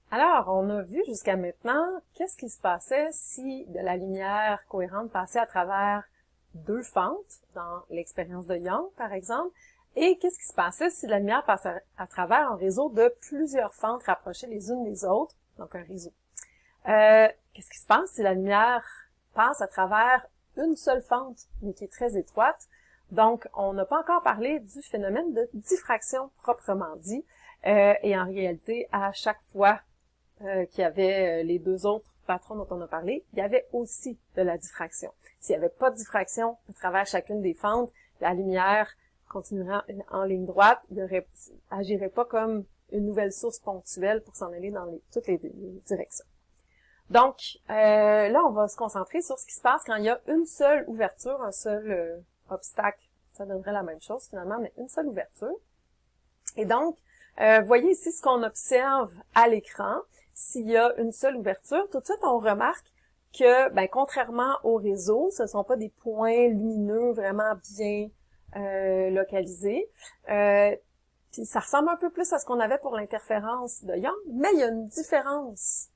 Alors, on a vu jusqu'à maintenant qu'est-ce qui se passait si de la lumière cohérente passait à travers deux fentes, dans l'expérience de Young, par exemple, et qu'est-ce qui se passait si la lumière passait à travers un réseau de plusieurs fentes rapprochées les unes des autres, donc un réseau. Qu'est-ce qui se passe si la lumière passe à travers une seule fente, mais qui est très étroite? Donc, on n'a pas encore parlé du phénomène de diffraction proprement dit, et en réalité, à chaque fois qu'il y avait les deux autres patrons dont on a parlé, il y avait aussi de la diffraction. S'il n'y avait pas de diffraction à travers chacune des fentes, la lumière continuerait en ligne droite, agirait pas comme une nouvelle source ponctuelle pour s'en aller dans toutes les directions. Donc, là, on va se concentrer sur ce qui se passe quand il y a une seule ouverture, un seul obstacle. Ça donnerait la même chose finalement, mais une seule ouverture. Et donc, voyez ici ce qu'on observe à l'écran. S'il y a une seule ouverture, tout de suite, on remarque que, contrairement au réseau, ce ne sont pas des points lumineux vraiment bien localisés. Puis ça ressemble un peu plus à ce qu'on avait pour l'interférence de Young, mais il y a une différence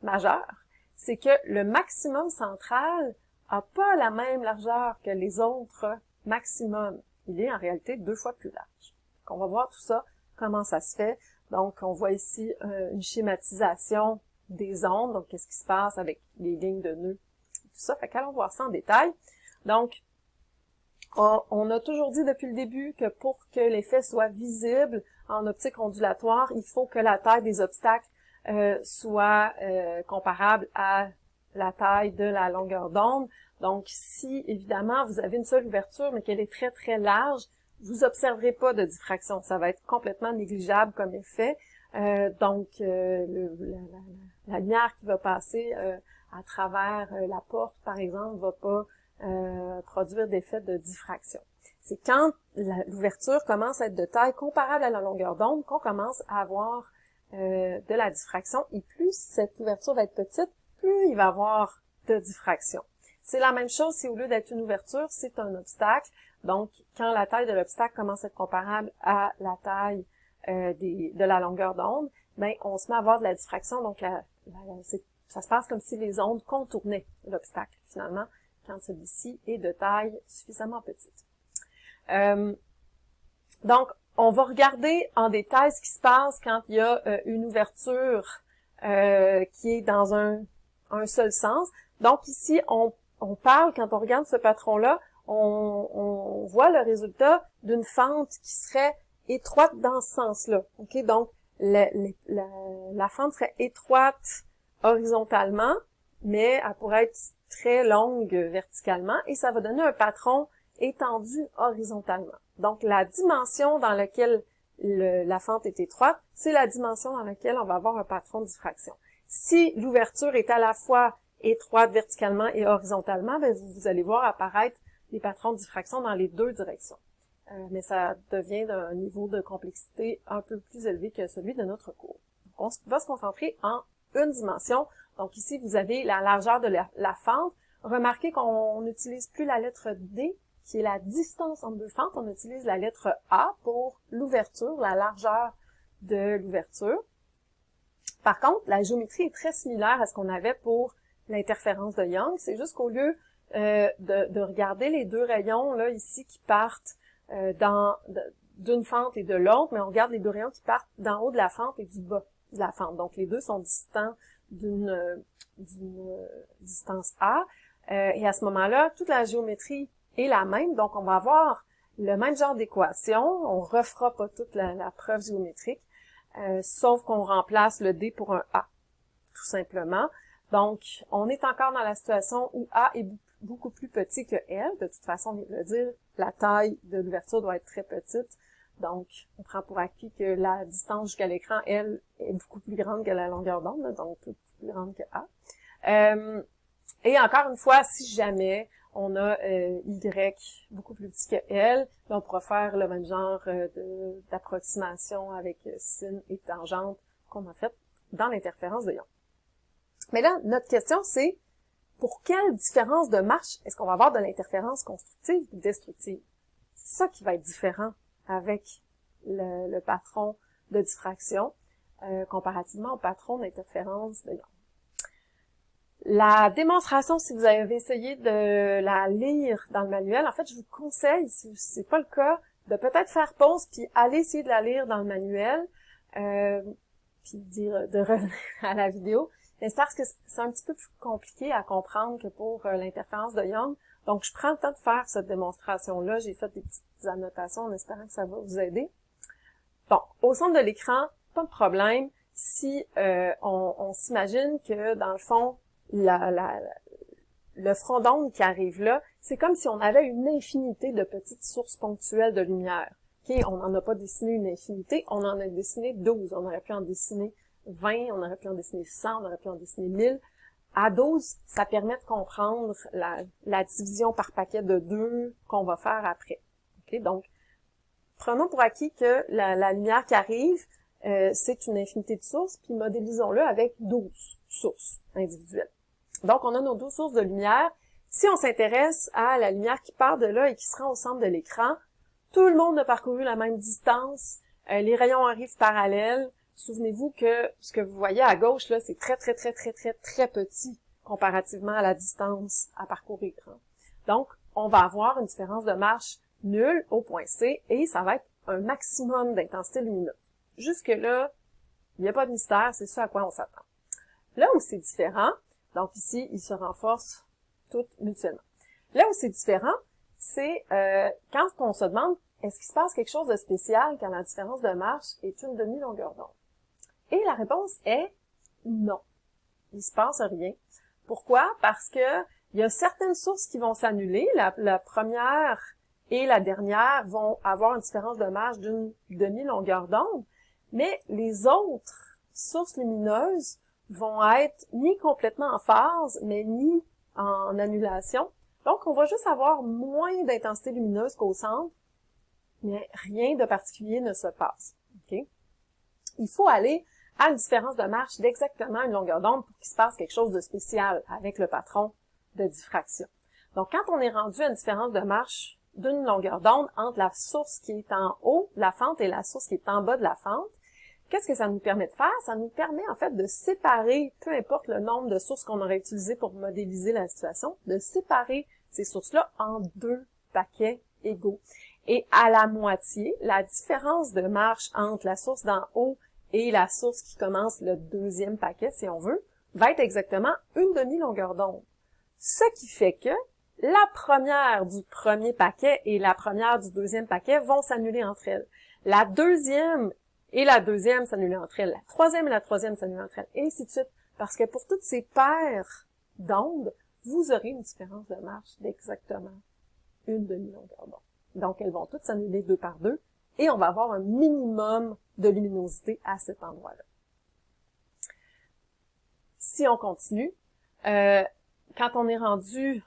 majeure. C'est que le maximum central n'a pas la même largeur que les autres maximums. Il est en réalité 2 fois plus large. Donc, on va voir tout ça, comment ça se fait. Donc, on voit ici une schématisation des ondes. Donc, qu'est-ce qui se passe avec les lignes de nœuds, tout ça. Fait qu'allons voir ça en détail. Donc, on a toujours dit depuis le début que pour que l'effet soit visible en optique ondulatoire, il faut que la taille des obstacles soit comparable à la taille de la longueur d'onde. Donc, si, évidemment, vous avez une seule ouverture, mais qu'elle est très, très large, vous observerez pas de diffraction. Ça va être complètement négligeable comme effet. Donc, la lumière qui va passer à travers la porte, par exemple, va pas produire d'effet de diffraction. C'est quand l'ouverture commence à être de taille comparable à la longueur d'onde qu'on commence à avoir de la diffraction. Et plus cette ouverture va être petite, plus il va y avoir de diffraction. C'est la même chose si au lieu d'être une ouverture, c'est un obstacle. Donc, quand la taille de l'obstacle commence à être comparable à la taille de la longueur d'onde, on se met à avoir de la diffraction. Donc, ça se passe comme si les ondes contournaient l'obstacle, finalement, quand celui-ci est de taille suffisamment petite. Donc, on va regarder en détail ce qui se passe quand il y a une ouverture qui est dans un seul sens. Donc, ici, on parle, quand on regarde ce patron-là, on voit le résultat d'une fente qui serait étroite dans ce sens-là. Okay? Donc, la fente serait étroite horizontalement, mais elle pourrait être très longue verticalement, et ça va donner un patron étendu horizontalement. Donc, la dimension dans laquelle la fente est étroite, c'est la dimension dans laquelle on va avoir un patron de diffraction. Si l'ouverture est à la fois étroite verticalement et horizontalement, vous allez voir apparaître des patrons de diffraction dans les deux directions. Mais ça devient d'un niveau de complexité un peu plus élevé que celui de notre cours. Donc, on va se concentrer en une dimension. Donc ici, vous avez la largeur de la fente. Remarquez qu'on n'utilise plus la lettre D, qui est la distance entre deux fentes. On utilise la lettre A pour l'ouverture, la largeur de l'ouverture. Par contre, la géométrie est très similaire à ce qu'on avait pour l'interférence de Young. C'est juste qu'au lieu de regarder les deux rayons là ici qui partent d'une fente et de l'autre, mais on regarde les deux rayons qui partent d'en haut de la fente et du bas de la fente. Donc, les deux sont distants d'une distance A. Et à ce moment-là, toute la géométrie est la même. Donc, on va avoir le même genre d'équation. On refera pas toute la preuve géométrique, sauf qu'on remplace le D pour un A, tout simplement. Donc, on est encore dans la situation où A est beaucoup plus petit que L. De toute façon, on vient de le dire, la taille de l'ouverture doit être très petite. Donc, on prend pour acquis que la distance jusqu'à l'écran, elle, est beaucoup plus grande que la longueur d'onde, donc beaucoup plus grande que A. Et encore une fois, si jamais on a Y beaucoup plus petit que L, on pourra faire le même genre d'approximation avec sin et tangente qu'on a fait dans l'interférence de Young. Mais là, notre question, c'est pour quelle différence de marche est-ce qu'on va avoir de l'interférence constructive ou destructive? C'est ça qui va être différent avec le patron de diffraction. comparativement au patron d'interférence de Young. La démonstration, si vous avez essayé de la lire dans le manuel, en fait, je vous conseille, si c'est pas le cas, de peut-être faire pause puis aller essayer de la lire dans le manuel, puis de revenir à la vidéo. Mais c'est parce que c'est un petit peu plus compliqué à comprendre que pour l'interférence de Young. Donc, je prends le temps de faire cette démonstration-là. J'ai fait des petites annotations en espérant que ça va vous aider. Bon, au centre de l'écran, pas de problème. Si on s'imagine que, dans le fond, le front d'onde qui arrive là, c'est comme si on avait une infinité de petites sources ponctuelles de lumière. Okay? On n'en a pas dessiné une infinité, on en a dessiné 12. On aurait pu en dessiner 20, on aurait pu en dessiner 100, on aurait pu en dessiner 1000. À 12, ça permet de comprendre la division par paquet de 2 qu'on va faire après. Okay? Donc, prenons pour acquis que la lumière qui arrive, c'est une infinité de sources, puis modélisons-le avec 12 sources individuelles. Donc, on a nos 12 sources de lumière. Si on s'intéresse à la lumière qui part de là et qui se rend au centre de l'écran, tout le monde a parcouru la même distance, les rayons arrivent parallèles. Souvenez-vous que ce que vous voyez à gauche, là, c'est très petit comparativement à la distance à parcourir. Donc, on va avoir une différence de marche nulle au point C et ça va être un maximum d'intensité lumineuse. Jusque-là, il n'y a pas de mystère, c'est ça à quoi on s'attend. Là où c'est différent, donc ici, ils se renforcent toutes mutuellement. Là où c'est différent, c'est quand on se demande est-ce qu'il se passe quelque chose de spécial quand la différence de marche est une demi-longueur d'onde? Et la réponse est non. Il se passe rien. Pourquoi? Parce que il y a certaines sources qui vont s'annuler. La première et la dernière vont avoir une différence de marche d'une demi-longueur d'onde, mais les autres sources lumineuses vont être ni complètement en phase, mais ni en annulation. Donc, on va juste avoir moins d'intensité lumineuse qu'au centre, mais rien de particulier ne se passe. Okay? Il faut aller à une différence de marche d'exactement une longueur d'onde pour qu'il se passe quelque chose de spécial avec le patron de diffraction. Donc, quand on est rendu à une différence de marche d'une longueur d'onde entre la source qui est en haut de la fente et la source qui est en bas de la fente, qu'est-ce que ça nous permet de faire? Ça nous permet en fait de séparer, peu importe le nombre de sources qu'on aurait utilisé pour modéliser la situation, de séparer ces sources-là en 2 paquets égaux. Et à la moitié, la différence de marche entre la source d'en haut et la source qui commence le 2e paquet, si on veut, va être exactement une demi-longueur d'onde. Ce qui fait que la première du premier paquet et la première du 2e paquet vont s'annuler entre elles. La deuxième et la deuxième s'annuler entre elles. La troisième et la troisième s'annuler entre elles. Et ainsi de suite. Parce que pour toutes ces paires d'ondes, vous aurez une différence de marche d'exactement une demi-longueur d'onde. Donc, elles vont toutes s'annuler 2 par 2 et on va avoir un minimum de luminosité à cet endroit-là. Si on continue, quand on est rendu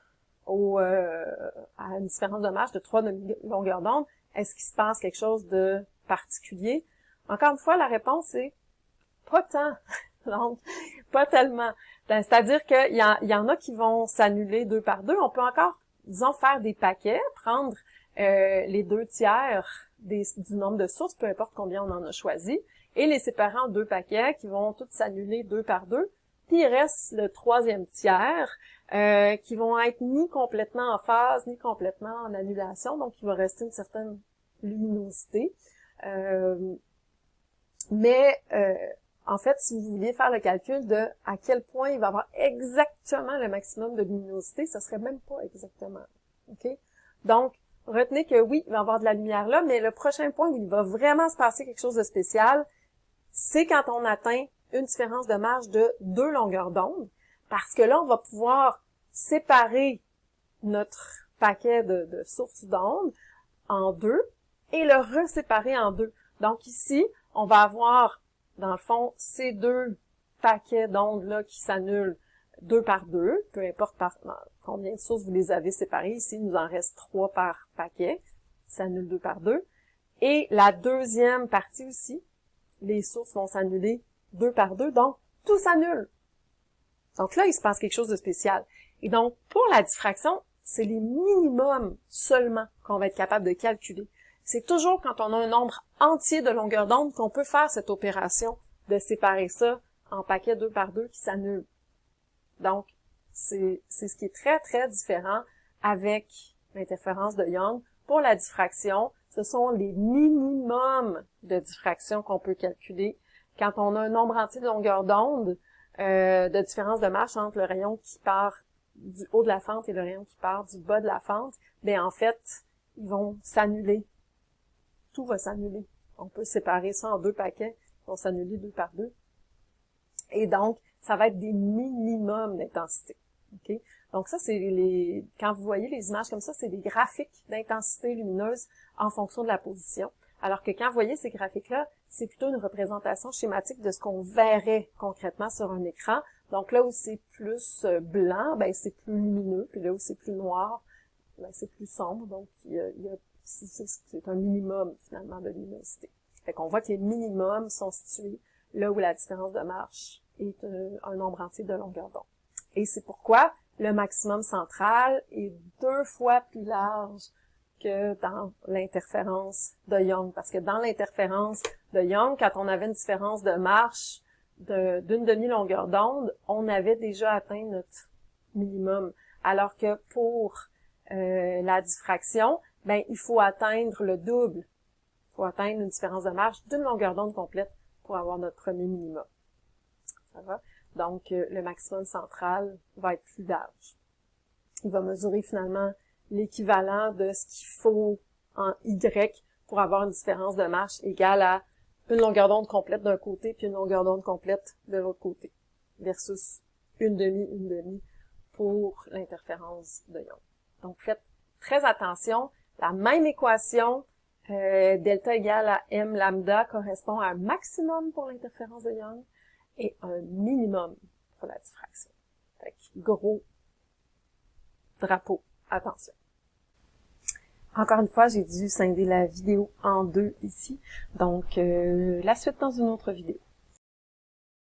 à une différence de marche de 3 demi-longueurs d'onde, est-ce qu'il se passe quelque chose de particulier? Encore une fois, la réponse est pas tant. Donc, pas tellement. C'est-à-dire qu'il y en a qui vont s'annuler 2 par 2. On peut encore, disons, faire des paquets, prendre les 2 tiers du nombre de sources, peu importe combien on en a choisi, et les séparer en 2 paquets qui vont tous s'annuler 2 par 2. Puis il reste le 3e tiers qui vont être ni complètement en phase, ni complètement en annulation, donc il va rester une certaine luminosité. En fait, si vous vouliez faire le calcul de à quel point il va avoir exactement le maximum de luminosité, ça serait même pas exactement. OK? Donc, retenez que oui, il va y avoir de la lumière là, mais le prochain point où il va vraiment se passer quelque chose de spécial, c'est quand on atteint une différence de marge de 2 longueurs d'onde, parce que là, on va pouvoir séparer notre paquet de sources d'onde en 2 et le reséparer en 2. Donc ici, on va avoir, dans le fond, ces 2 paquets d'ondes-là qui s'annulent 2 par 2, peu importe combien de sources vous les avez séparées. Ici, il nous en reste 3 par paquet, qui s'annulent 2 par 2. Et la deuxième partie aussi, les sources vont s'annuler 2 par 2, donc tout s'annule. Donc là, il se passe quelque chose de spécial. Et donc, pour la diffraction, c'est les minimums seulement qu'on va être capable de calculer. C'est toujours quand on a un nombre entier de longueurs d'onde qu'on peut faire cette opération de séparer ça en paquets 2 par 2 qui s'annulent. Donc, c'est ce qui est très, très différent avec l'interférence de Young. Pour la diffraction, ce sont les minimums de diffraction qu'on peut calculer. Quand on a un nombre entier de longueur d'onde, de différence de marche entre le rayon qui part du haut de la fente et le rayon qui part du bas de la fente, bien en fait, ils vont s'annuler. Tout va s'annuler. On peut séparer ça en 2 paquets, ils vont s'annuler 2 par 2. Et donc, ça va être des minimums d'intensité. Okay? Donc ça, c'est quand vous voyez les images comme ça, c'est des graphiques d'intensité lumineuse en fonction de la position. Alors que quand vous voyez ces graphiques-là, c'est plutôt une représentation schématique de ce qu'on verrait concrètement sur un écran. Donc là où c'est plus blanc, ben c'est plus lumineux, puis là où c'est plus noir, ben c'est plus sombre. Donc c'est un minimum finalement de luminosité. Fait qu'on voit que les minimums sont situés là où la différence de marche est un nombre entier de longueur d'onde. Et c'est pourquoi le maximum central est 2 fois plus large que dans l'interférence de Young. Parce que dans l'interférence de Young, quand on avait une différence de marche d'une demi-longueur d'onde, on avait déjà atteint notre minimum. Alors que pour la diffraction, ben il faut atteindre le double. Il faut atteindre une différence de marche d'une longueur d'onde complète pour avoir notre premier minimum. Ça va? Donc, le maximum central va être plus large. Il va mesurer finalement l'équivalent de ce qu'il faut en Y pour avoir une différence de marche égale à une longueur d'onde complète d'un côté puis une longueur d'onde complète de l'autre côté, versus une demi pour l'interférence de Young. Donc, faites très attention. La même équation, delta égale à m lambda, correspond à un maximum pour l'interférence de Young et un minimum pour la diffraction. Fait que, gros drapeau, attention. Encore une fois, j'ai dû scinder la vidéo en 2 ici, donc la suite dans une autre vidéo.